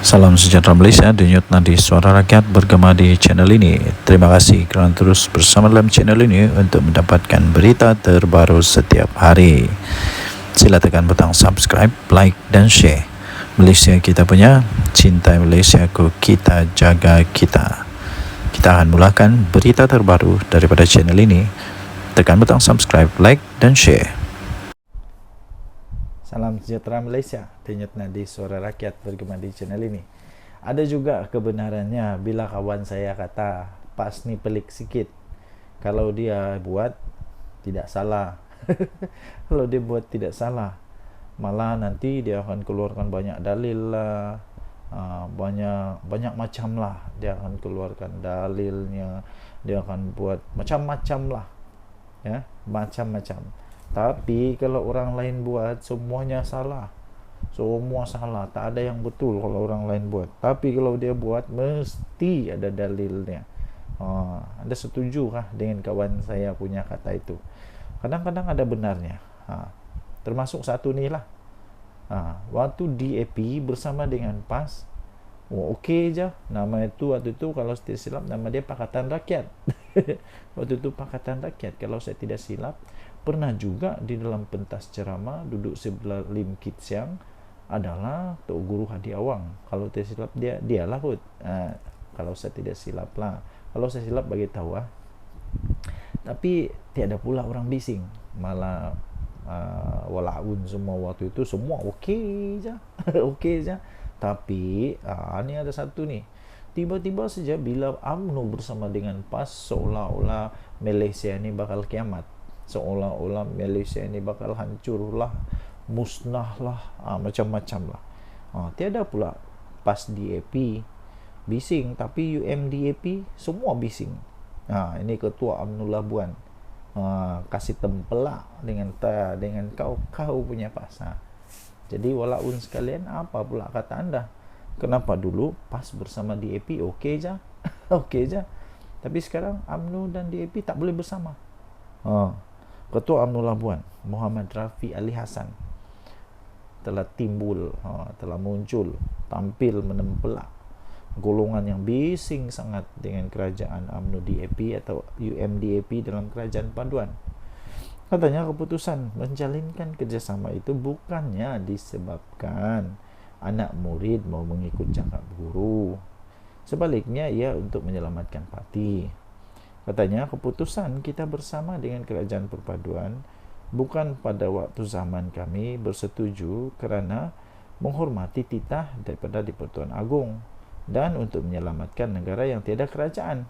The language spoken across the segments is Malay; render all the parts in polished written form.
Salam sejahtera Malaysia, denyut nadi suara rakyat bergema di channel ini. Terima kasih kerana terus bersama dalam channel ini untuk mendapatkan berita terbaru setiap hari. Sila tekan butang subscribe, like dan share. Malaysia kita punya, cintai Malaysiaku, kita jaga kita. Kita akan mulakan berita terbaru daripada channel ini. Tekan butang subscribe, like dan share. Salam sejahtera Malaysia, denyut nadi suara rakyat bergema di channel ini. Ada juga kebenarannya bila kawan saya kata PAS ni pelik sikit. Kalau dia buat tidak salah. Kalau dia buat tidak salah, malah nanti dia akan keluarkan banyak dalil lah, banyak macam lah. Dia akan keluarkan dalilnya, dia akan buat macam-macam lah, ya, macam-macam. Tapi kalau orang lain buat, semuanya salah. Semua salah, tak ada yang betul kalau orang lain buat. Tapi kalau dia buat, mesti ada dalilnya. Anda setuju kah dengan kawan saya punya kata itu? Kadang-kadang ada benarnya. Termasuk satu ni lah. Waktu DAP bersama dengan PAS, okey je. Nama itu waktu itu kalau saya silap nama dia Pakatan Rakyat. Waktu itu Pakatan Rakyat kalau saya tidak silap. Pernah juga di dalam pentas ceramah duduk sebelah Lim Kit Siang adalah Tok Guru Hadi Awang. Kalau saya silap dialah kot. Kalau saya tidak silap lah. Kalau saya silap bagi tahu lah. Tapi tiada pula orang bising. Malah walaupun semua waktu itu semua okey je. Okey je. Tapi ni ada satu ni. Tiba-tiba saja bila UMNO bersama dengan PAS, seolah-olah Malaysia ni bakal kiamat. Seolah-olah Malaysia ni bakal hancur lah, musnah lah, macam-macam lah. Tiada pula PAS DAP bising, tapi UMDAP semua bising. Ini Ketua UMNO Labuan kasih tempelak dengan kau punya PAS. Jadi walaupun sekalian, apa pula kata anda? Kenapa dulu PAS bersama DAP okey je? Okey je. Tapi sekarang UMNO dan DAP tak boleh bersama. Ketua UMNO Labuan Muhammad Rafi Ali Hassan telah muncul, tampil menempelak golongan yang bising sangat dengan kerajaan UMNO DAP atau UMDAP dalam kerajaan paduan. Katanya keputusan menjalinkan kerjasama itu bukannya disebabkan anak murid mau mengikut cakap guru. Sebaliknya ia untuk menyelamatkan parti. Katanya keputusan kita bersama dengan kerajaan perpaduan bukan pada waktu zaman kami bersetuju kerana menghormati titah daripada di-Pertuan Agong dan untuk menyelamatkan negara yang tiada kerajaan.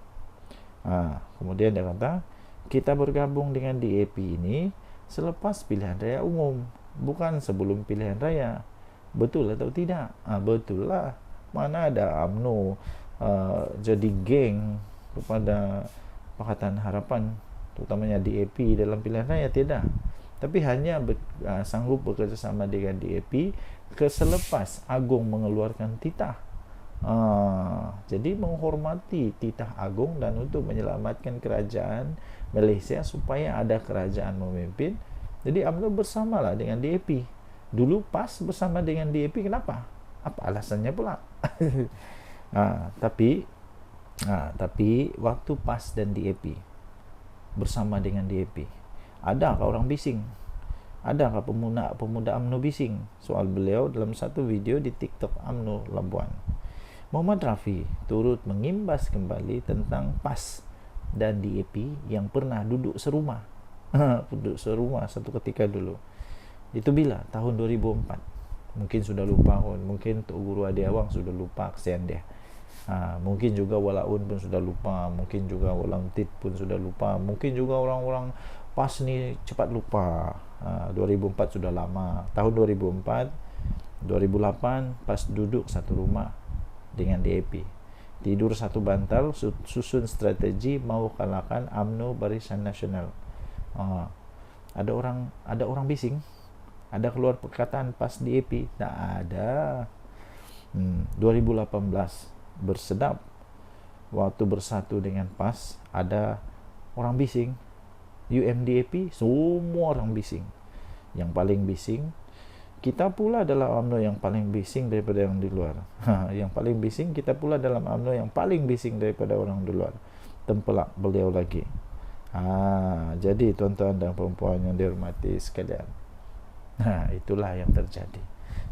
Kemudian dia kata kita bergabung dengan DAP ini selepas pilihan raya umum, bukan sebelum pilihan raya. Betul atau tidak? Betul lah. Mana ada UMNO jadi geng kepada Pakatan Harapan, terutamanya DAP dalam pilihan raya, tidak. Tapi hanya sanggup bekerjasama dengan DAP selepas Agong mengeluarkan titah. Jadi menghormati titah Agong dan untuk menyelamatkan kerajaan Malaysia supaya ada kerajaan memimpin. Jadi UMNO bersamalah dengan DAP. Dulu PAS bersama dengan DAP, kenapa? Apa alasannya pula? Tapi waktu PAS dan DAP bersama dengan DAP, adakah orang bising? Adakah pemuda UMNO bising? Soal beliau dalam satu video di TikTok UMNO Labuan. Muhammad Rafi turut mengimbas kembali tentang PAS dan DAP yang pernah duduk serumah. Duduk serumah satu ketika dulu. Itu bila? Tahun 2004. Mungkin sudah lupa, mungkin Tok Guru Hadi Awang sudah lupa, kesian dia. Mungkin juga Walaun pun sudah lupa, mungkin juga Walang Tit pun sudah lupa, mungkin juga orang-orang PAS ni cepat lupa. 2004 sudah lama. Tahun 2004, 2008 PAS duduk satu rumah dengan DAP, tidur satu bantal, susun strategi mau kalahkan UMNO Barisan Nasional. Ada orang bising? Ada keluar perkataan PAS DAP? Tak ada. 2018 bersedap waktu bersatu dengan PAS, ada orang bising. UMDAP semua orang bising. Yang paling bising kita pula adalah UMNO yang paling bising daripada yang di luar. Yang paling bising kita pula dalam UMNO yang paling bising daripada orang di luar. Tempelak beliau lagi. Jadi tuan-tuan dan puan-puan yang dihormati sekalian, itulah yang terjadi.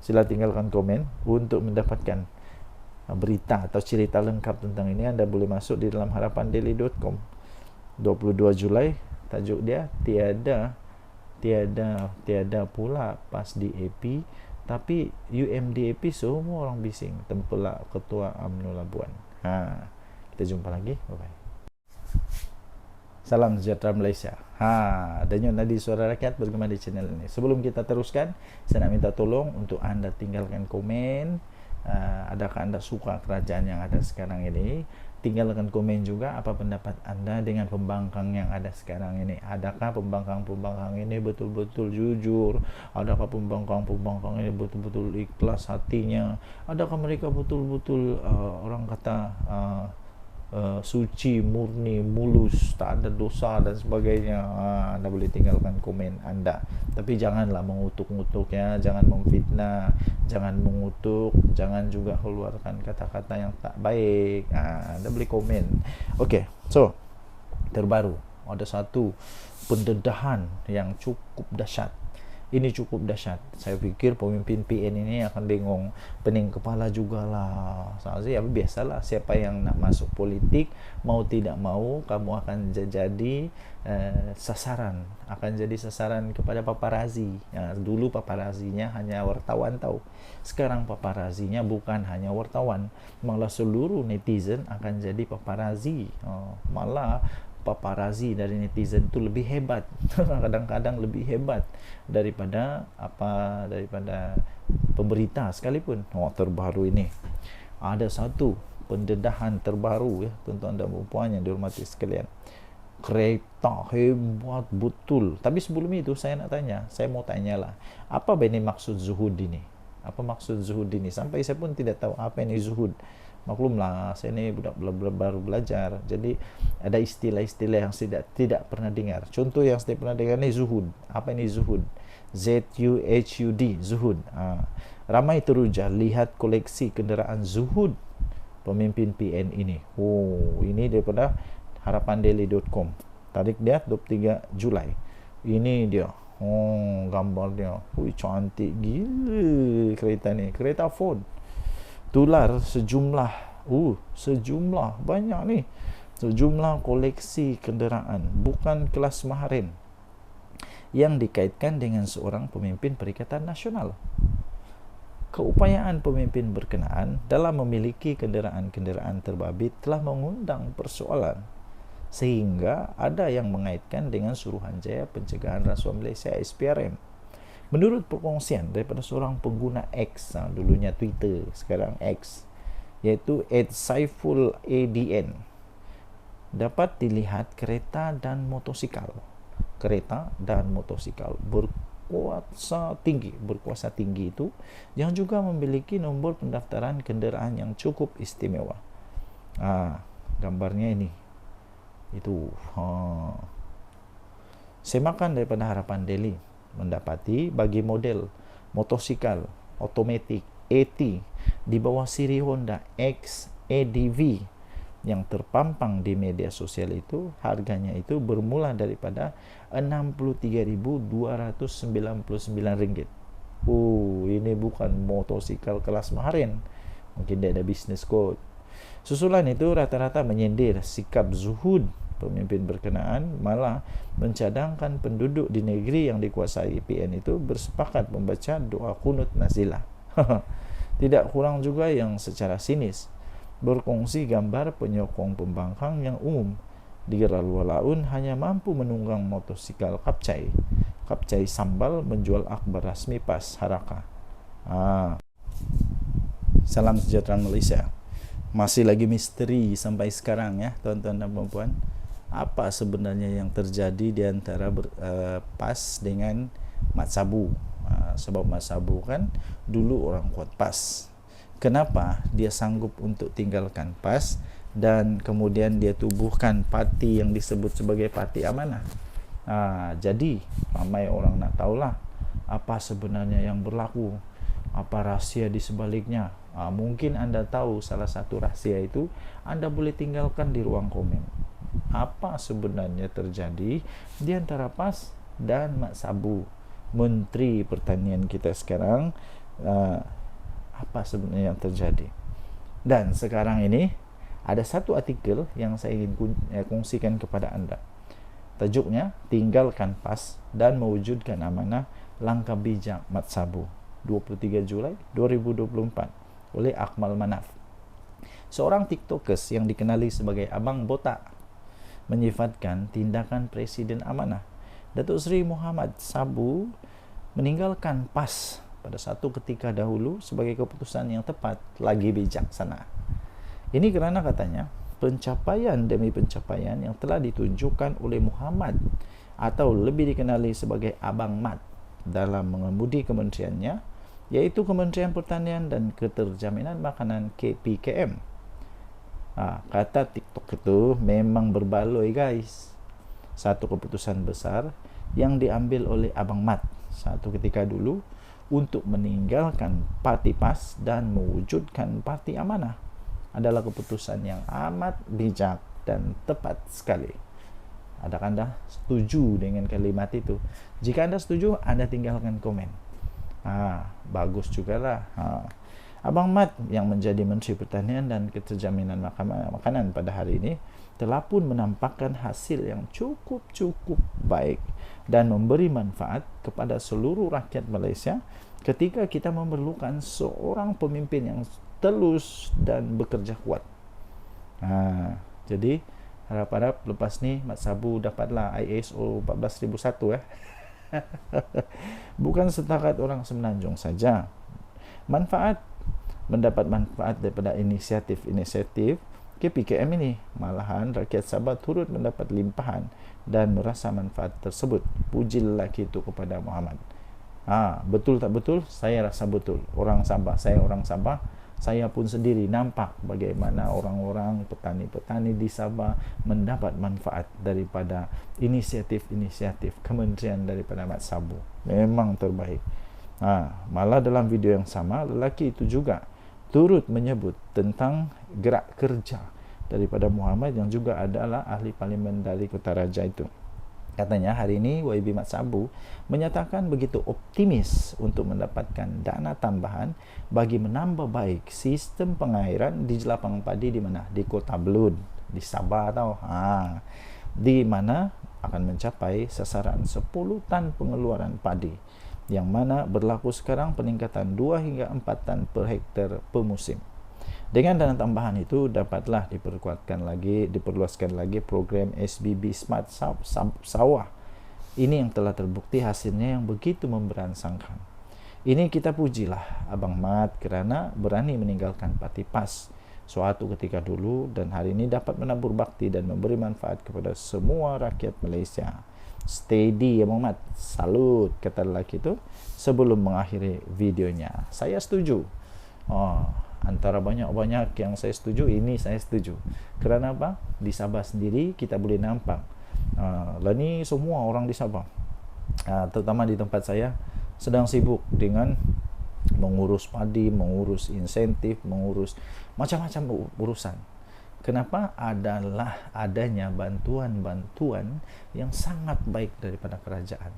Sila tinggalkan komen untuk mendapatkan berita atau cerita lengkap tentang ini. Anda boleh masuk di dalam harapandaily.com. 22 Julai tajuk dia, tiada pula PAS di AP, tapi UMDAP semua orang bising. Tempelak Ketua UMNO Labuan. Kita jumpa lagi. Bye bye. Salam sejahtera Malaysia. Denyut nadi suara rakyat bergema di channel ini. Sebelum kita teruskan, saya nak minta tolong untuk anda tinggalkan komen. Adakah anda suka kerajaan yang ada sekarang ini? Tinggalkan komen juga apa pendapat anda dengan pembangkang yang ada sekarang ini. Adakah pembangkang ini betul-betul jujur? Adakah pembangkang ini betul-betul ikhlas hatinya? Adakah mereka betul-betul orang kata suci, murni, mulus, tak ada dosa dan sebagainya? Anda boleh tinggalkan komen anda, tapi janganlah mengutuk-ngutuk ya, jangan memfitnah, jangan mengutuk, jangan juga keluarkan kata-kata yang tak baik. Anda boleh komen. Okey, so terbaru ada satu pendedahan yang cukup dahsyat. Ini cukup dahsyat. Saya fikir pemimpin PN ini akan bingung, pening kepala jugalah. Saya biasalah, siapa yang nak masuk politik, mau tidak mau kamu akan jadi sasaran, akan jadi sasaran kepada paparazi. Dulu paparazinya hanya wartawan tahu. Sekarang paparazinya bukan hanya wartawan, malah seluruh netizen akan jadi paparazi. Malah paparazi dari netizen itu lebih hebat. Kadang-kadang lebih hebat daripada pemberita sekalipun. Terbaru ini ada satu pendedahan terbaru ya, tuan-tuan dan puan yang dihormati sekalian. Kereta hebat betul. Tapi sebelum itu saya mau tanyalah, apa ini maksud zuhud ini? Apa maksud zuhud ini? Sampai saya pun tidak tahu apa ini zuhud. Maklumlah, saya ni budak baru belajar, jadi ada istilah-istilah yang tidak pernah dengar. Contoh yang saya pernah dengar ni zuhud. Apa ini zuhud? ZUHUD, zuhud. Ramai teruja lihat koleksi kenderaan zuhud pemimpin PN ini. Ini daripada harapandaily.com. Tarik dia 23 Julai. Ini dia. Gambar dia. Cantik gila kereta ni. Kereta Ford. Tular sejumlah banyak ni, sejumlah koleksi kenderaan bukan kelas maharin yang dikaitkan dengan seorang pemimpin Perikatan Nasional. Keupayaan pemimpin berkenaan dalam memiliki kenderaan-kenderaan terbabit telah mengundang persoalan, sehingga ada yang mengaitkan dengan Suruhanjaya Pencegahan Rasuah Malaysia SPRM. Menurut perkongsian daripada seorang pengguna X, dulunya Twitter, sekarang X, iaitu @Saiful ADN, dapat dilihat kereta dan motosikal berkuasa tinggi itu yang juga memiliki nombor pendaftaran kenderaan yang cukup istimewa. Gambarnya ini. Itu. Semakan daripada Harapan Daily mendapati bagi model motosikal otomatik AT di bawah siri Honda X ADV yang terpampang di media sosial itu, harganya itu bermula daripada RM63.299. Ini bukan motosikal kelas maharin. Mungkin dia ada business code. Susulan itu rata-rata menyindir sikap zuhud pemimpin berkenaan, malah mencadangkan penduduk di negeri yang dikuasai PN itu bersepakat membaca doa kunut nazilah. Tidak kurang juga yang secara sinis berkongsi gambar penyokong pembangkang yang umum di Lalualaun hanya mampu menunggang motosikal kapcai sambal menjual akhbar rasmi PAS Haraka. Salam sejahtera Malaysia. Masih lagi misteri sampai sekarang ya, tuan-tuan dan puan-puan. Apa sebenarnya yang terjadi di antara PAS dengan Mat Sabu? Sebab Mat Sabu kan dulu orang kuat PAS. Kenapa dia sanggup untuk tinggalkan PAS dan kemudian dia tubuhkan parti yang disebut sebagai Parti Amanah? Jadi ramai orang nak tahulah apa sebenarnya yang berlaku, apa rahasia di sebaliknya. Mungkin Anda tahu salah satu rahasia itu, Anda boleh tinggalkan di ruang komen. Apa sebenarnya terjadi di antara PAS dan Mat Sabu, Menteri Pertanian kita sekarang? Apa sebenarnya yang terjadi? Dan sekarang ini ada satu artikel yang saya ingin kongsikan kepada Anda. Tajuknya, Tinggalkan PAS dan Mewujudkan Amanah, Langkah Bijak Mat Sabu, 23 Julai 2024, oleh Akmal Manaf. Seorang tiktokers yang dikenali sebagai Abang Botak menyifatkan tindakan Presiden Amanah Datuk Seri Muhammad Sabu meninggalkan PAS pada satu ketika dahulu sebagai keputusan yang tepat lagi bijaksana. Ini kerana katanya pencapaian demi pencapaian yang telah ditunjukkan oleh Muhammad, atau lebih dikenali sebagai Abang Mat, dalam mengemudi kementeriannya, yaitu Kementerian Pertanian dan Keterjaminan Makanan KPKM. Kata TikTok itu memang berbaloi guys. Satu keputusan besar yang diambil oleh Abang Mat satu ketika dulu untuk meninggalkan parti PAS dan mewujudkan parti Amanah adalah keputusan yang amat bijak dan tepat sekali. Adakah Anda setuju dengan kalimat itu? Jika Anda setuju, Anda tinggalkan komen. Bagus juga lah. Abang Mat yang menjadi Menteri Pertanian dan Keterjaminan Makanan pada hari ini telah pun menampakkan hasil yang cukup baik dan memberi manfaat kepada seluruh rakyat Malaysia ketika kita memerlukan seorang pemimpin yang telus dan bekerja kuat. Jadi harap-harap lepas ni Mat Sabu dapatlah ISO 14001 Bukan setakat orang Semenanjung saja mendapat manfaat daripada inisiatif KPKM ini, malahan rakyat Sabah turut mendapat limpahan dan merasa manfaat tersebut. Puji lelaki itu kepada Muhammad. Betul tak betul? Saya rasa betul. Saya orang Sabah, saya pun sendiri nampak bagaimana orang-orang petani-petani di Sabah mendapat manfaat daripada inisiatif kementerian daripada Mat Sabu. Memang terbaik. Malah dalam video yang sama, lelaki itu juga turut menyebut tentang gerak kerja daripada Muhammad yang juga adalah ahli parlimen dari Kutaraja itu. Katanya hari ini YB Mat Sabu menyatakan begitu optimis untuk mendapatkan dana tambahan bagi menambah baik sistem pengairan di jelapang padi di mana? Di Kota Belud, di Sabah tau. Di mana akan mencapai sasaran 10 tan pengeluaran padi, yang mana berlaku sekarang peningkatan 2 hingga 4 tan per hektar per musim. Dengan dana tambahan itu dapatlah diperluaskan lagi program SBB Smart Sawah. Ini yang telah terbukti hasilnya yang begitu memberansangkan. Ini kita pujilah Abang Mat kerana berani meninggalkan parti PAS suatu ketika dulu dan hari ini dapat menabur bakti dan memberi manfaat kepada semua rakyat Malaysia. Steady Abang Mat, salut, kata lelaki itu sebelum mengakhiri videonya. Saya setuju. Antara banyak-banyak yang saya setuju, ini saya setuju. Kerana apa? Di Sabah sendiri kita boleh nampak ni semua orang di Sabah, terutama di tempat saya, sedang sibuk dengan mengurus padi, mengurus insentif, mengurus macam-macam urusan. Kenapa? Adalah adanya bantuan-bantuan yang sangat baik daripada kerajaan.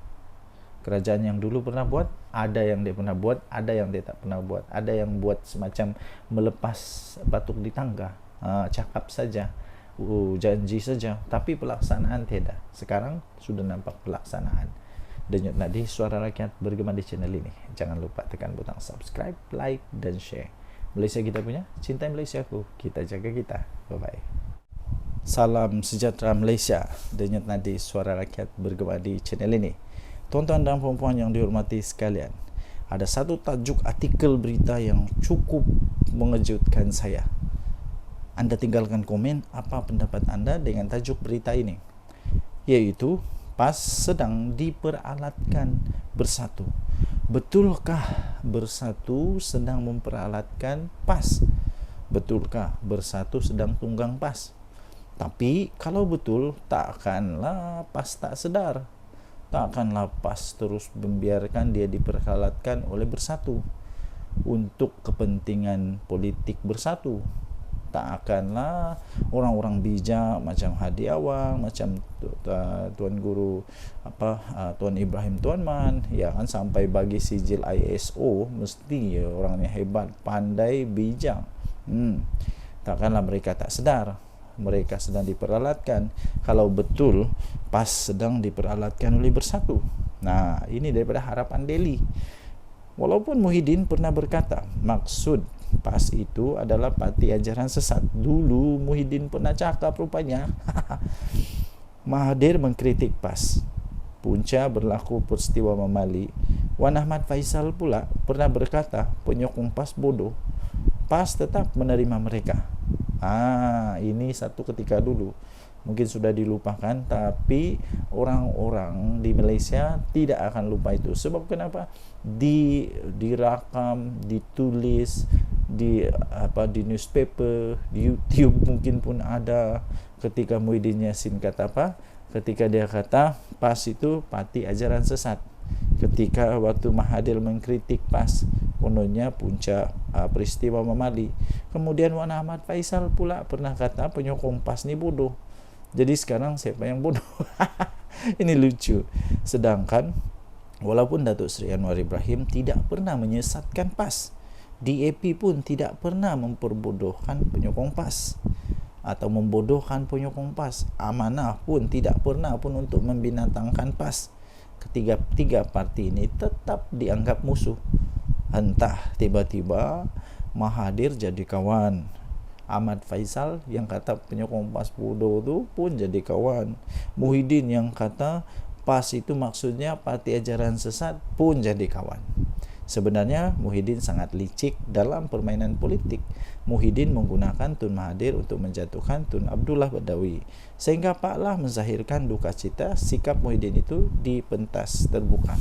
Kerajaan yang dulu pernah buat, ada yang dia pernah buat, ada yang dia tak pernah buat. Ada yang buat semacam melepas batuk di tangga, cakap saja, janji saja, tapi pelaksanaan tidak. Sekarang sudah nampak pelaksanaan. Denyut nadi suara rakyat bergema di channel ini. Jangan lupa tekan butang subscribe, like dan share. Malaysia kita punya, cintai Malaysiaku, kita jaga kita. Bye-bye. Salam sejahtera Malaysia. Denyut nadi suara rakyat bergema di channel ini. Tuan-tuan dan puan-puan yang dihormati sekalian, ada satu tajuk artikel berita yang cukup mengejutkan saya. Anda tinggalkan komen apa pendapat anda dengan tajuk berita ini, yaitu PAS sedang diperalatkan bersatu. Betulkah bersatu sedang memperalatkan PAS? Betulkah bersatu sedang tunggang PAS? Tapi kalau betul, takkanlah PAS tak sedar. takkanlah PAS terus membiarkan dia diperkalatkan oleh Bersatu untuk kepentingan politik Bersatu. Tak akanlah orang-orang bijak macam Hadi Awang, macam Tuan Guru Tuan Ibrahim Tuan Man, ya kan, sampai bagi sijil ISO, mesti orangnya hebat, pandai, bijak. Takkanlah mereka tak sedar mereka sedang diperalatkan, kalau betul PAS sedang diperalatkan oleh Bersatu. Nah, ini daripada Harapan Daily. Walaupun Muhyiddin pernah berkata maksud PAS itu adalah parti ajaran sesat. Dulu Muhyiddin pernah cakap rupanya. Mahathir mengkritik PAS. Punca berlaku peristiwa Mamali. Wan Ahmad Faisal pula pernah berkata penyokong PAS bodoh. PAS tetap menerima mereka. Ini satu ketika dulu. Mungkin sudah dilupakan, tapi orang-orang di Malaysia tidak akan lupa itu. Sebab kenapa? Dirakam, ditulis di newspaper, di YouTube mungkin pun ada, ketika Muhyiddin Yassin kata apa? Ketika dia kata PAS itu parti ajaran sesat. Ketika waktu Mahathir mengkritik PAS, kononnya punca peristiwa Mamali. Kemudian Wan Ahmad Faisal pula pernah kata penyokong PAS ni bodoh. Jadi sekarang siapa yang bodoh? Ini lucu. Sedangkan walaupun Datuk Seri Anwar Ibrahim tidak pernah menyesatkan PAS, DAP pun tidak pernah memperbodohkan penyokong PAS atau membodohkan penyokong PAS. Amanah pun tidak pernah pun untuk membinatangkan PAS. Ketiga parti ini tetap dianggap musuh. Entah tiba-tiba Mahathir jadi kawan, Ahmad Faisal yang kata penyokong PAS bodoh tu pun jadi kawan, Muhyiddin yang kata PAS itu maksudnya parti ajaran sesat pun jadi kawan. Sebenarnya Muhyiddin sangat licik dalam permainan politik. Muhyiddin menggunakan Tun Mahathir untuk menjatuhkan Tun Abdullah Badawi, sehingga Pak Lah menzahirkan duka cita sikap Muhyiddin itu di pentas terbuka.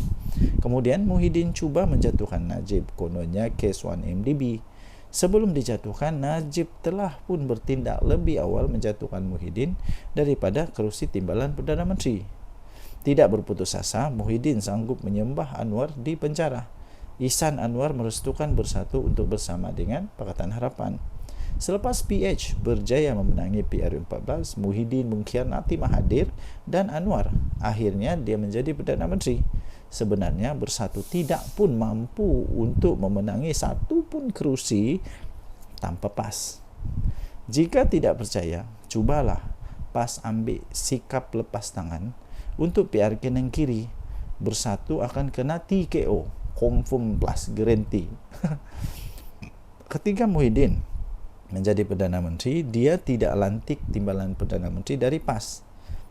Kemudian Muhyiddin cuba menjatuhkan Najib, kononnya kes 1MDB. Sebelum dijatuhkan, Najib telah pun bertindak lebih awal menjatuhkan Muhyiddin daripada kerusi timbalan Perdana Menteri. Tidak berputus asa, Muhyiddin sanggup menyembah Anwar di penjara. Ihsan Anwar merestukan Bersatu untuk bersama dengan Pakatan Harapan. Selepas PH berjaya memenangi PR14, Muhyiddin mengkhianati Mahathir dan Anwar. Akhirnya dia menjadi Perdana Menteri. Sebenarnya Bersatu tidak pun mampu untuk memenangi satu pun kerusi tanpa PAS. Jika tidak percaya, cubalah PAS ambil sikap lepas tangan untuk PRK Negeri. Bersatu akan kena TKO, confirm plus guarantee. Ketika Muhyiddin menjadi Perdana Menteri, dia tidak lantik timbalan Perdana Menteri dari PAS.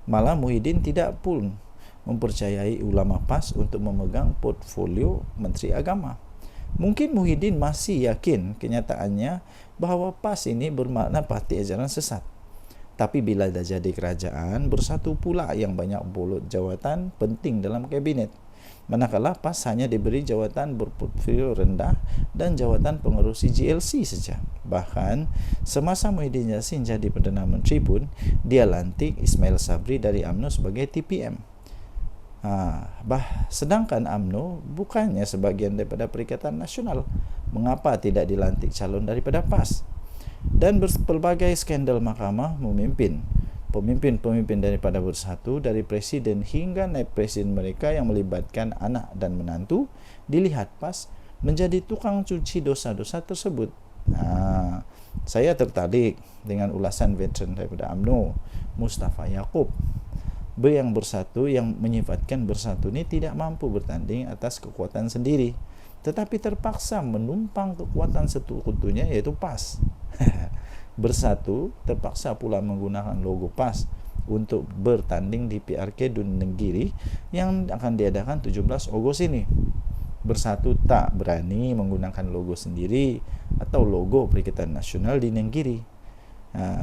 Malah Muhyiddin tidak pun mempercayai ulama PAS untuk memegang portfolio Menteri Agama. Mungkin Muhyiddin masih yakin kenyataannya bahawa PAS ini bermakna parti ajaran sesat. Tapi bila dah jadi kerajaan, Bersatu pula yang banyak bolot jawatan penting dalam kabinet. Manakala PAS hanya diberi jawatan berportfolio rendah dan jawatan pengerusi GLC saja. Bahkan semasa Muhyiddin Yassin jadi Perdana Menteri pun, dia lantik Ismail Sabri dari UMNO sebagai TPM. Sedangkan UMNO bukannya sebahagian daripada Perikatan Nasional. Mengapa tidak dilantik calon daripada PAS? Dan berbagai skandal mahkamah memimpin pemimpin-pemimpin daripada Bersatu, dari presiden hingga naib presiden mereka yang melibatkan anak dan menantu, dilihat PAS menjadi tukang cuci dosa-dosa tersebut. Saya tertarik dengan ulasan veteran daripada UMNO, Mustafa Yaakob, yang Bersatu, yang menyifatkan Bersatu ini tidak mampu bertanding atas kekuatan sendiri, tetapi terpaksa menumpang kekuatan sekutunya, yaitu PAS. Bersatu terpaksa pula menggunakan logo PAS untuk bertanding di PRK Dun Negiri yang akan diadakan 17 Ogos ini. Bersatu tak berani menggunakan logo sendiri atau logo Perikatan Nasional di Negiri.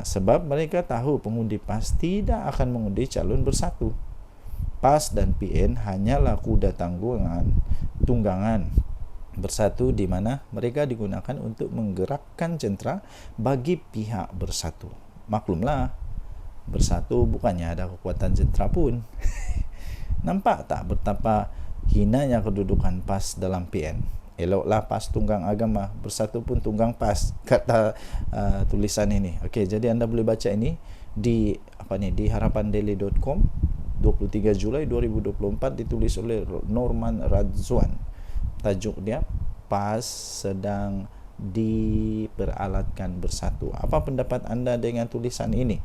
Sebab mereka tahu pengundi PAS tidak akan mengundi calon Bersatu. PAS dan PN hanyalah kuda tunggangan Bersatu, di mana mereka digunakan untuk menggerakkan jentera bagi pihak Bersatu. Maklumlah, Bersatu bukannya ada kekuatan jentera pun. Nampak tak betapa hinanya kedudukan PAS dalam PN? Eloklah PAS tunggang agama, bersatu pun tunggang PAS, kata tulisan ini. Okey, jadi anda boleh baca ini di di harapandaily.com 23 Julai 2024, ditulis oleh Norman Radzwan. Tajuk dia, PAS sedang diperalatkan bersatu. Apa pendapat anda dengan tulisan ini?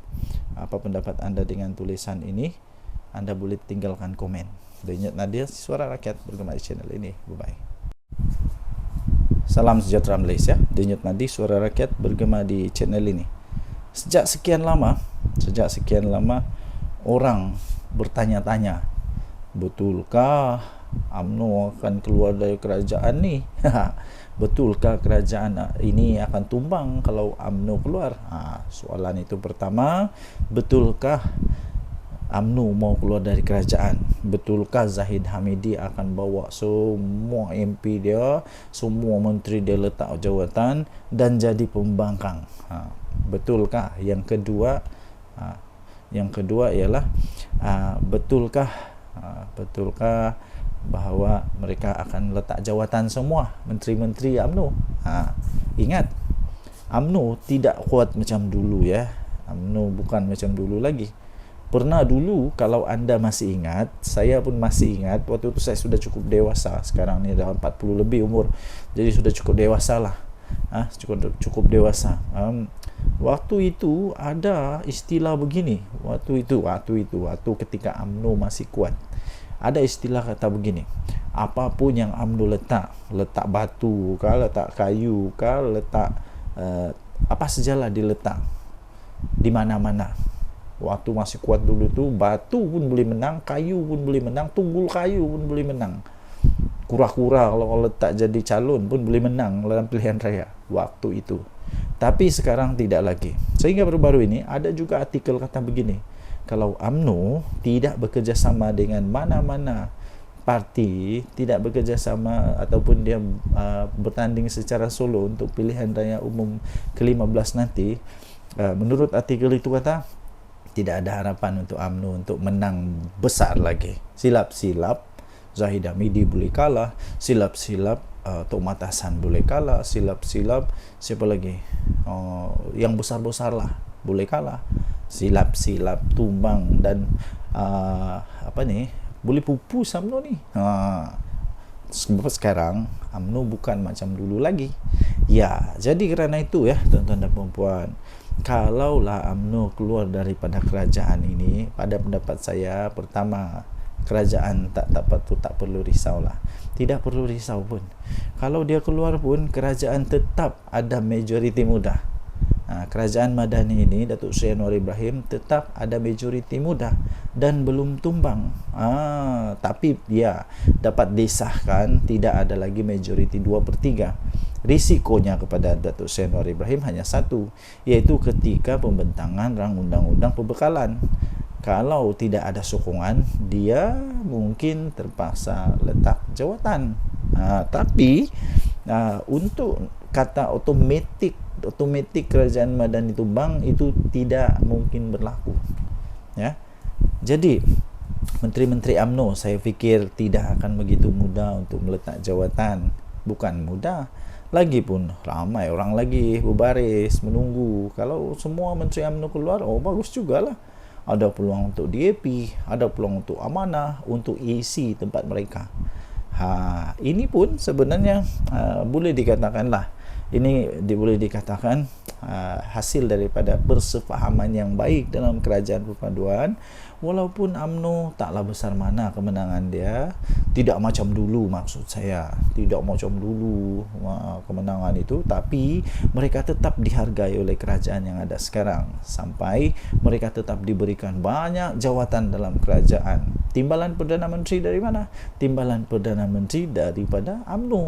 Apa pendapat anda dengan tulisan ini? Anda boleh tinggalkan komen. Denyut Nadir, Suara Rakyat, bergema di channel ini. Bye-bye. Salam sejahtera Malaysia. Denyut Nadir, Suara Rakyat, bergema di channel ini. Sejak sekian lama orang bertanya-tanya, betulkah UMNO akan keluar dari kerajaan ni? Betulkah kerajaan ini akan tumbang kalau UMNO keluar? Soalan itu pertama. Betulkah UMNO mau keluar dari kerajaan? Betulkah Zahid Hamidi akan bawa semua MP dia, semua menteri dia letak jawatan dan jadi pembangkang? Betulkah? Yang kedua ialah betulkah bahawa mereka akan letak jawatan semua menteri-menteri UMNO? Ingat, UMNO tidak kuat macam dulu ya. UMNO bukan macam dulu lagi. Pernah dulu, kalau anda masih ingat, saya pun masih ingat, waktu itu saya sudah cukup dewasa. Sekarang ni dah 40 lebih umur, jadi sudah cukup dewasa lah. Cukup dewasa. Waktu itu ada istilah begini. Waktu ketika UMNO masih kuat, ada istilah kata begini, apapun yang UMNO letak batu kah, letak kayu kah, letak apa sajalah diletak di mana-mana. Waktu masih kuat dulu tu, batu pun boleh menang, kayu pun boleh menang, tunggul kayu pun boleh menang. Kura-kura kalau letak jadi calon pun boleh menang dalam pilihan raya waktu itu. Tapi sekarang tidak lagi. Sehingga baru-baru ini ada juga artikel kata begini, kalau UMNO tidak bekerjasama dengan mana-mana parti, tidak bekerjasama ataupun dia bertanding secara solo untuk pilihan raya umum ke-15 nanti, menurut artikel itu kata, tidak ada harapan untuk UMNO untuk menang besar lagi. Silap-silap Zahid Hamidi boleh kalah, silap-silap Tok Matasan boleh kalah, silap-silap siapa lagi, yang besar-besar lah boleh kalah, silap-silap tumbang dan boleh pupus UMNO ni. Sebab sekarang UMNO bukan macam dulu lagi. Ya, jadi kerana itu ya tuan-tuan dan puan-puan, kalaulah UMNO keluar daripada kerajaan ini, pada pendapat saya, pertama, kerajaan tak perlu risaulah. Tidak perlu risau pun. Kalau dia keluar pun, kerajaan tetap ada majoriti muda. Kerajaan Madani ini, Datuk Seri Anwar Ibrahim, tetap ada majoriti muda dan belum tumbang. Tapi dia dapat disahkan tidak ada lagi majoriti 2/3. Risikonya kepada Datuk Seri Anwar Ibrahim hanya satu, iaitu ketika pembentangan rang undang-undang pembekalan. Kalau tidak ada sokongan, dia mungkin terpaksa letak jawatan. Tapi untuk kata otomatik kerajaan Madani tumbang, itu tidak mungkin berlaku. Ya. Jadi menteri-menteri UMNO saya fikir tidak akan begitu mudah untuk meletak jawatan. Bukan mudah, lagipun ramai orang lagi berbaris menunggu. Kalau semua menteri UMNO keluar, bagus jugalah. Ada peluang untuk DAP, ada peluang untuk amanah, untuk isi tempat mereka. Ini pun sebenarnya boleh dikatakanlah, boleh dikatakan hasil daripada persefahaman yang baik dalam kerajaan perpaduan. Walaupun UMNO taklah besar mana kemenangan dia, tidak macam dulu, maksud saya tidak macam dulu kemenangan itu, tapi mereka tetap dihargai oleh kerajaan yang ada sekarang, sampai mereka tetap diberikan banyak jawatan dalam kerajaan. Timbalan Perdana Menteri dari mana? Timbalan Perdana Menteri daripada UMNO.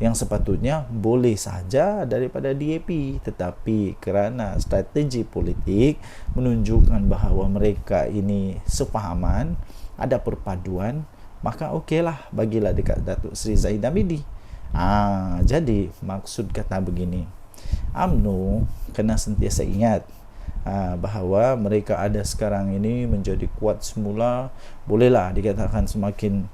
Yang sepatutnya boleh saja daripada DAP, tetapi kerana strategi politik menunjukkan bahawa mereka ini sefahaman, ada perpaduan, maka okeylah, bagilah dekat Datuk Seri Zahid Hamidi. Jadi maksud kata begini, UMNO kena sentiasa ingat, bahawa mereka ada sekarang ini menjadi kuat semula, bolehlah dikatakan semakin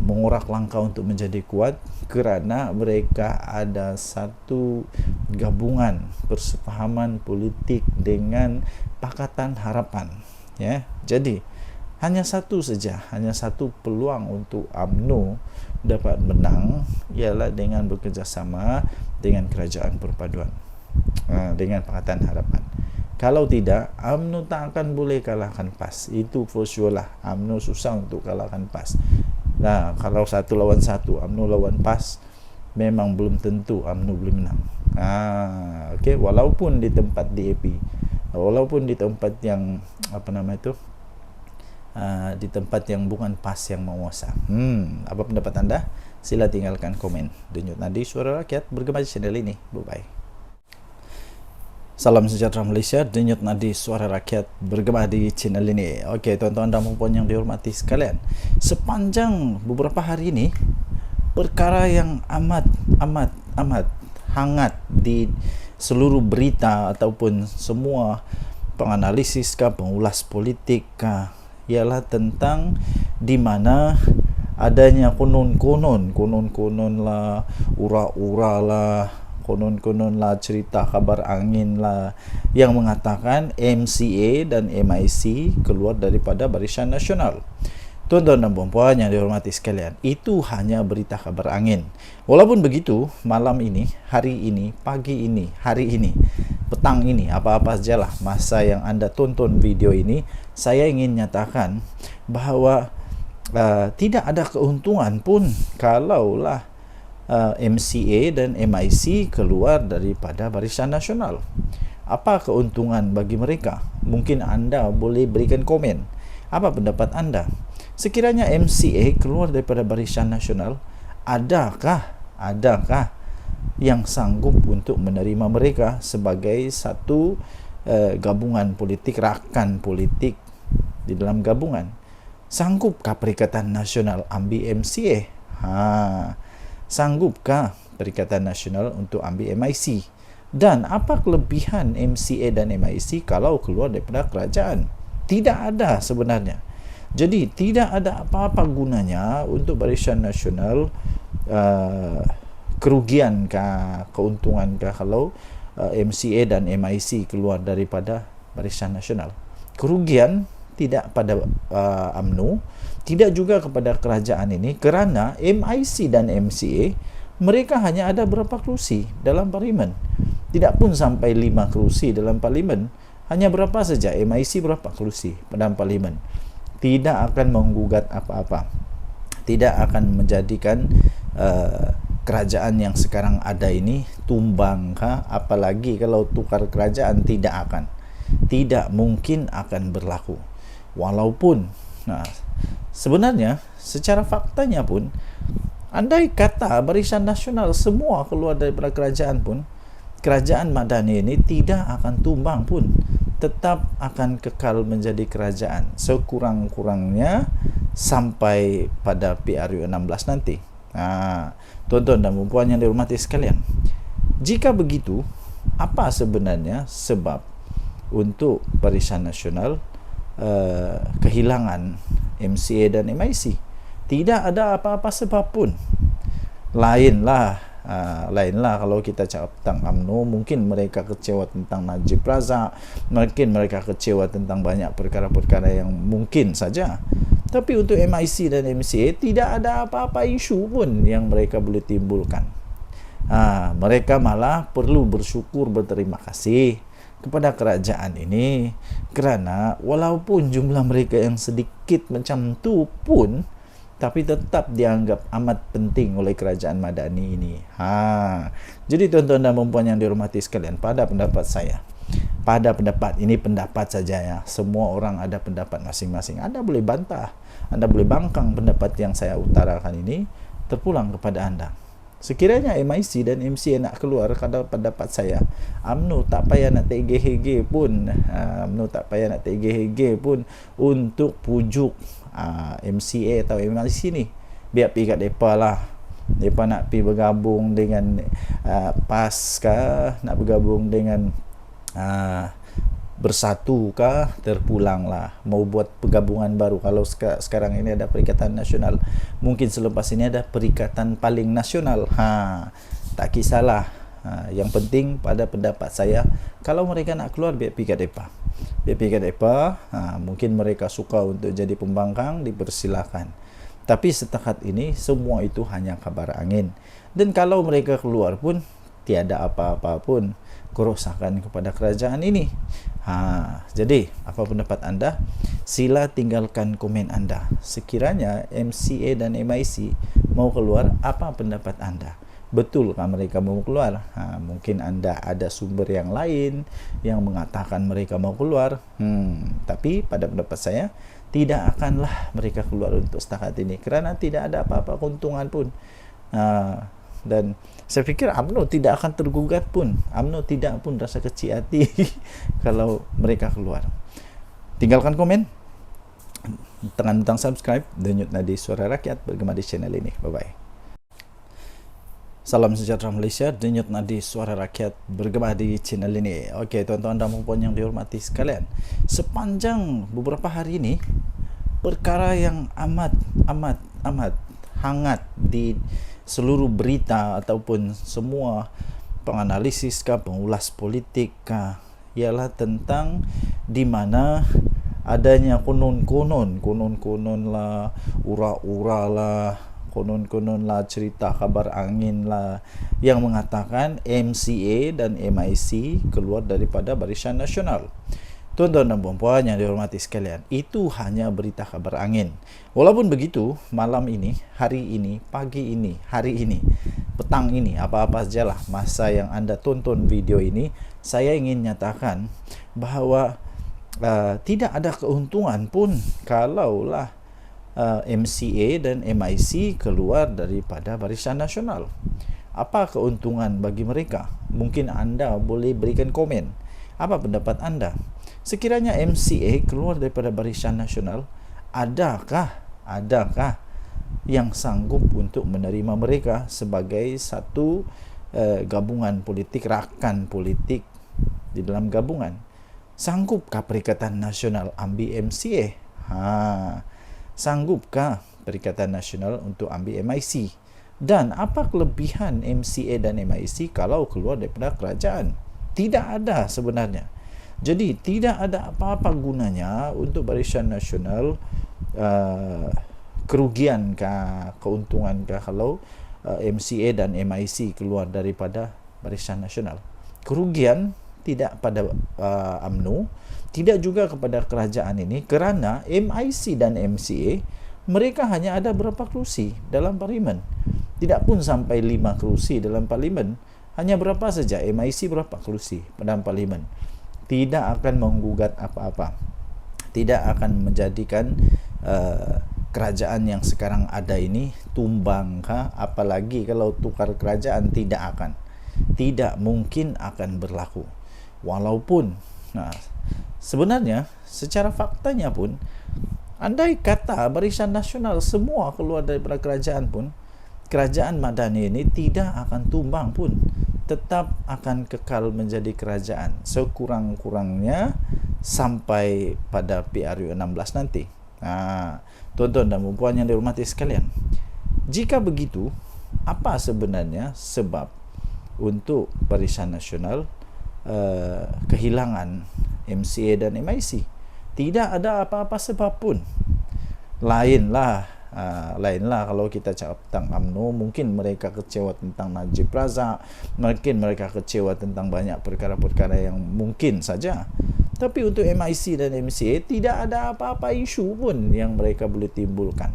mengorak langkah untuk menjadi kuat kerana mereka ada satu gabungan persefahaman politik dengan Pakatan Harapan, ya. Jadi hanya satu peluang untuk UMNO dapat menang, ialah dengan bekerjasama dengan Kerajaan Perpaduan, dengan Pakatan Harapan. Kalau tidak, UMNO tak akan boleh kalahkan PAS. Itu for sure lah. UMNO susah untuk kalahkan PAS. Nah, kalau 1 lawan 1, UMNO lawan PAS, memang belum tentu UMNO boleh menang. Okay. Walaupun di tempat DAP, walaupun di tempat yang di tempat yang bukan PAS yang menguasa. Apa pendapat anda? Sila tinggalkan komen. Denyut Nadi Suara Rakyat bergema di channel ini. Bye-bye. Salam sejahtera Malaysia, Denyut Nadi Suara Rakyat bergema di channel ini. Okey, tuan-tuan dan puan yang dihormati sekalian, sepanjang beberapa hari ini, perkara yang amat hangat di seluruh berita ataupun semua penganalisis pengulas politik ialah tentang di mana adanya konon-konon lah, ura-ura lah, konon lah, cerita kabar angin lah yang mengatakan MCA dan MIC keluar daripada Barisan Nasional. Tuan-tuan dan puan-puan yang dihormati sekalian, itu hanya berita kabar angin. Walaupun begitu, malam ini, hari ini, pagi ini, hari ini, petang ini, apa-apa sajalah masa yang anda tonton video ini, saya ingin nyatakan bahawa tidak ada keuntungan pun kalaulah MCA dan MIC keluar daripada Barisan Nasional. Apa keuntungan bagi mereka? Mungkin anda boleh berikan komen. Apa pendapat anda? Sekiranya MCA keluar daripada Barisan Nasional, adakah yang sanggup untuk menerima mereka sebagai satu gabungan politik, rakan politik di dalam gabungan? Sanggupkah Perikatan Nasional ambil MCA? Sanggupkah Perikatan Nasional untuk ambil MIC? Dan apa kelebihan MCA dan MIC kalau keluar daripada kerajaan? Tidak ada sebenarnya. Jadi tidak ada apa-apa gunanya untuk Barisan Nasional, kerugiankah, keuntungankah kalau MCA dan MIC keluar daripada Barisan Nasional? Kerugian tidak pada UMNO, tidak juga kepada kerajaan ini, kerana MIC dan MCA mereka hanya ada berapa kerusi dalam parlimen. Tidak pun sampai 5 kerusi dalam parlimen. Hanya berapa saja, MIC berapa kerusi dalam parlimen. Tidak akan menggugat apa-apa. Tidak akan menjadikan kerajaan yang sekarang ada ini tumbang, apalagi kalau tukar kerajaan, tidak mungkin akan berlaku. Walaupun sebenarnya secara faktanya pun, andai kata Barisan Nasional semua keluar daripada kerajaan pun, kerajaan Madani ini tidak akan tumbang pun, tetap akan kekal menjadi kerajaan sekurang-kurangnya sampai pada PRU 16 nanti. Tuan-tuan dan puan yang dihormati sekalian, jika begitu, apa sebenarnya sebab untuk Barisan Nasional kehilangan MCA dan MIC? Tidak ada apa-apa sebab pun. Lainlah kalau kita cakap tentang UMNO, mungkin mereka kecewa tentang Najib Razak, mungkin mereka kecewa tentang banyak perkara-perkara yang mungkin saja. Tapi untuk MIC dan MCA tidak ada apa-apa isu pun yang mereka boleh timbulkan. Mereka malah perlu bersyukur, berterima kasih kepada kerajaan ini, kerana walaupun jumlah mereka yang sedikit macam tu pun, tapi tetap dianggap amat penting oleh kerajaan Madani ini. Jadi tuan-tuan dan puan yang dihormati sekalian, pada pendapat saya, ini pendapat saja ya, semua orang ada pendapat masing-masing. Anda boleh bantah, Anda boleh bangkang pendapat yang saya utarakan ini, terpulang kepada anda. Sekiranya MIC dan MCA nak keluar, kalau pendapat saya, UMNO tak payah nak tergeh-geh pun, untuk pujuk MCA atau MIC ni. Biar pergi kat mereka lah. Mereka nak pergi bergabung dengan PAS kah, nak bergabung dengan bersatu kah, terpulanglah, mau buat penggabungan baru. Kalau sekarang ini ada Perikatan Nasional, mungkin selepas ini ada Perikatan Paling Nasional. Tak kisahlah. Yang penting pada pendapat saya, kalau mereka nak keluar, biar pergi kat depa. Mungkin mereka suka untuk jadi pembangkang, dipersilakan. Tapi setakat ini semua itu hanya kabar angin. Dan kalau mereka keluar pun tiada apa-apa pun kerosakan kepada kerajaan ini. Jadi apa pendapat anda? Sila tinggalkan komen anda. Sekiranya MCA dan MIC mau keluar, apa pendapat anda? Betulkah mereka mau keluar? Mungkin anda ada sumber yang lain yang mengatakan mereka mau keluar. Tapi pada pendapat saya, tidak akanlah mereka keluar untuk setakat ini, kerana tidak ada apa-apa keuntungan pun. Dan saya fikir UMNO tidak akan tergugat pun. UMNO tidak pun rasa kecil hati kalau mereka keluar. Tinggalkan komen, tekan butang subscribe, denyut nadi Suara Rakyat bergema di channel ini. Bye-bye. Salam sejahtera Malaysia, denyut nadi Suara Rakyat bergema di channel ini. Okey, tuan-tuan dan puan yang dihormati sekalian, sepanjang beberapa hari ini, perkara yang amat hangat di seluruh berita ataupun semua penganalisis pengulas politik ialah tentang di mana adanya konon-konon lah, ura-ura lah, konon lah, cerita kabar angin lah yang mengatakan MCA dan MIC keluar daripada Barisan Nasional. Tuan-tuan dan puan-puan yang dihormati sekalian, itu hanya berita kabar angin. Walaupun begitu, malam ini, hari ini, pagi ini, hari ini, petang ini, apa-apa sajalah masa yang anda tonton video ini, saya ingin nyatakan bahawa tidak ada keuntungan pun kalaulah MCA dan MIC keluar daripada Barisan Nasional. Apa keuntungan bagi mereka? Mungkin anda boleh berikan komen. Apa pendapat anda? Sekiranya MCA keluar daripada Barisan Nasional, adakah yang sanggup untuk menerima mereka sebagai satu gabungan politik, rakan politik di dalam gabungan? Sanggupkah Perikatan Nasional ambil MCA? Sanggupkah Perikatan Nasional untuk ambil MIC? Dan apa kelebihan MCA dan MIC kalau keluar daripada kerajaan? Tidak ada sebenarnya. Jadi tidak ada apa-apa gunanya untuk Barisan Nasional, kerugiankah, keuntungankah kalau MCA dan MIC keluar daripada Barisan Nasional? Kerugian tidak pada UMNO, tidak juga kepada kerajaan ini, kerana MIC dan MCA mereka hanya ada berapa kerusi dalam parlimen. Tidak pun sampai 5 kerusi dalam parlimen. Hanya berapa saja, MIC berapa kerusi dalam parlimen. Tidak akan menggugat apa-apa. Tidak akan menjadikan kerajaan yang sekarang ada ini tumbang apalagi kalau tukar kerajaan, tidak akan. Tidak mungkin akan berlaku. Walaupun sebenarnya secara faktanya pun, andai kata Barisan Nasional semua keluar daripada kerajaan pun, kerajaan Madani ini tidak akan tumbang pun, tetap akan kekal menjadi kerajaan sekurang-kurangnya sampai pada PRU 16 nanti. Tuan-tuan dan puan yang dihormati sekalian, jika begitu, apa sebenarnya sebab untuk Barisan Nasional kehilangan MCA dan MIC? Tidak ada apa-apa sebab pun. Lainlah kalau kita cakap tentang UMNO, mungkin mereka kecewa tentang Najib Razak, mungkin mereka kecewa tentang banyak perkara-perkara yang mungkin saja. Tapi untuk MIC dan MCA tidak ada apa-apa isu pun yang mereka boleh timbulkan.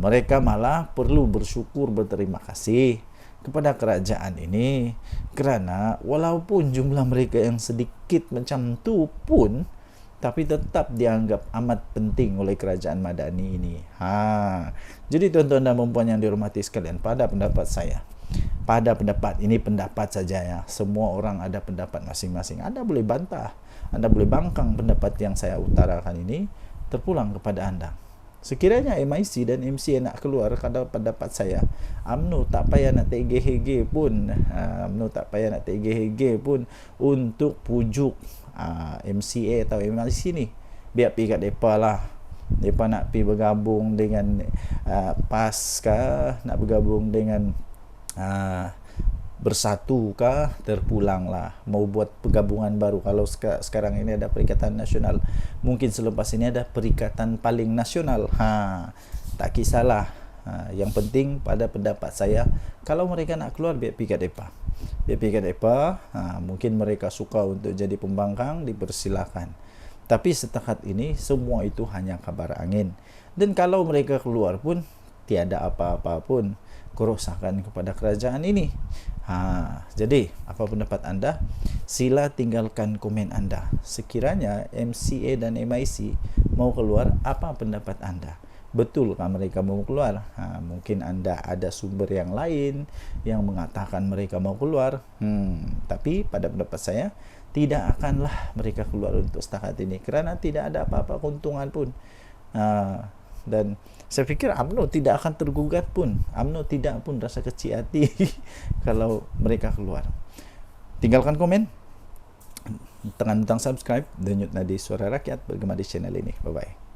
Mereka malah perlu bersyukur, berterima kasih kepada kerajaan ini, kerana walaupun jumlah mereka yang sedikit macam tu pun, tapi tetap dianggap amat penting oleh kerajaan Madani ini. Jadi tuan-tuan dan puan yang dihormati sekalian, pada pendapat saya, pada pendapat ini, pendapat saja ya, semua orang ada pendapat masing-masing. Anda boleh bantah, Anda boleh bangkang pendapat yang saya utarakan ini, terpulang kepada anda. Sekiranya MIC dan MCA nak keluar, kalau pendapat saya, UMNO tak payah nak tergeh-hege pun, UMNO tak payah nak tergeh-hege pun untuk pujuk MCA atau MIC ni. Biar pergi kat mereka lah. Mereka nak pergi bergabung dengan PAS kah, nak bergabung dengan Bersatu kah, terpulang lah. Mau buat pergabungan baru. Kalau sekarang ini ada Perikatan Nasional, mungkin selepas ini ada Perikatan Paling Nasional. Tak kisahlah. Yang penting pada pendapat saya, kalau mereka nak keluar, biar pergi kat mereka. Biar pergi kat mereka. Mungkin mereka suka untuk jadi pembangkang, dipersilakan. Tapi setakat ini semua itu hanya kabar angin. Dan kalau mereka keluar pun tiada apa-apa pun kerosakan kepada kerajaan ini. Jadi apa pendapat anda? Sila tinggalkan komen anda. Sekiranya MCA dan MIC mau keluar, apa pendapat anda? Betulkah mereka mau keluar? Mungkin anda ada sumber yang lain yang mengatakan mereka mau keluar. Tapi pada pendapat saya, tidak akanlah mereka keluar untuk setakat ini, kerana tidak ada apa-apa keuntungan pun. Dan saya fikir UMNO tidak akan tergugat pun. UMNO tidak pun rasa kecil hati kalau mereka keluar. Tinggalkan komen, tekan butang subscribe, denyut nadi Suara Rakyat bergema di channel ini. Bye-bye.